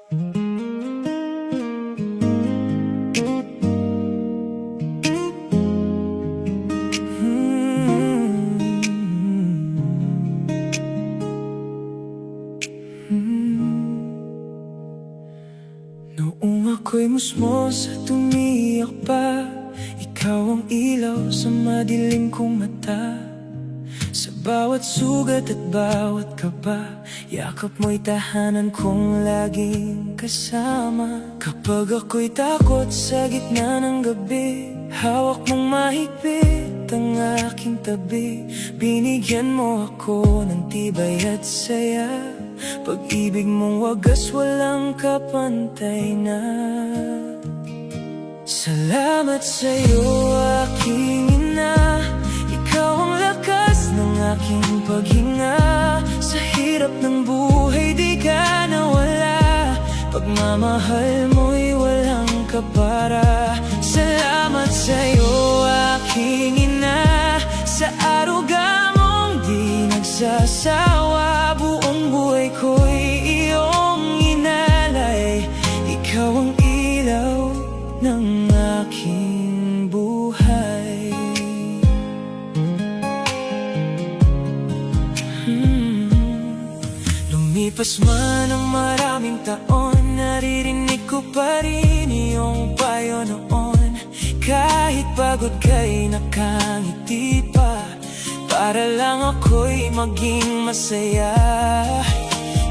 Noong ako'y musmos at umiyak pa, ikaw ang ilaw sa madilim kong mata. Sa bawat sugat at bawat kaba, yakap mo'y tahanan kong laging kasama. Kapag ako'y takot sa gitna ng gabi, hawak mong mahigpit ang aking tabi. Binigyan mo ako ng tibay at saya, pag-ibig mong wagas walang kapantay na. Salamat sa'yo aking ina, ikaw ang lakas ng aking paghinga. Sa hirap ng buhay di ka nawala, pagmamahal mo'y walang kapara. Salamat sa'yo aking ina, sa aruga mong di nagsasawa. Buong buhay ko'y iyong inalay, ikaw ang ilaw ng aking buhay. Lumipas man ang maraming taon, naririnig ko pa rin iyong payo noon. Kahit pagod ka'y nakangiti pa, para lang ako'y maging masaya.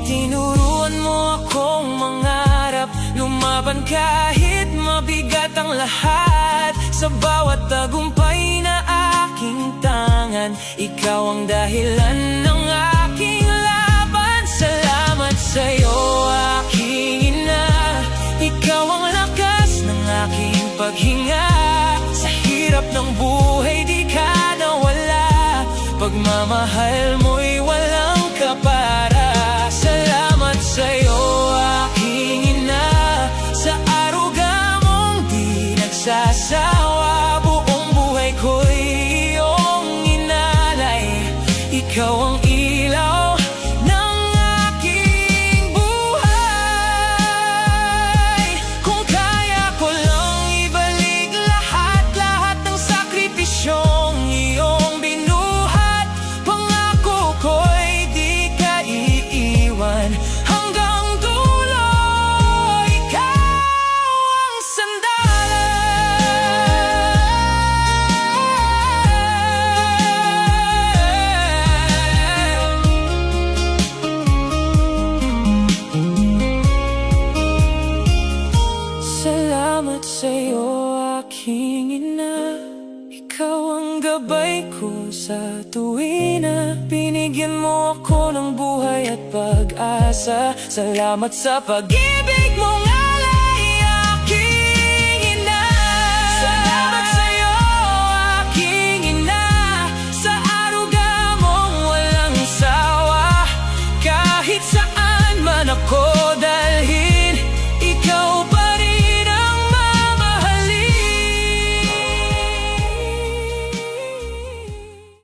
Tinuruan mo akong mangarap, lumaban kahit mabigat ang lahat. Sa bawat tagumpay na aking tangan, ikaw ang dahilan ng aking laban. Salamat sa'yo aking ina, ikaw ang lakas ng aking paghinga. Sa hirap ng buhay di ka nawala, pagmamahal mo'y walang kapara. Salamat sa'yo aking ina, sa aruga mong di nagsasawa. Buong buhay ko'y iyong inalay, ikaw ang ilaw ng aking buhay. Kung kaya ko lang ibalik lahat ng sakripisyong iyong binuhat, pangako ko'y di ka iiwan hanggang dulo. Ikaw ang Salamat sa'yo aking ina, ikaw ang gabay ko sa tuwina. Binigyan mo ako ng buhay at pag-asa. Salamat sa pag-ibig mong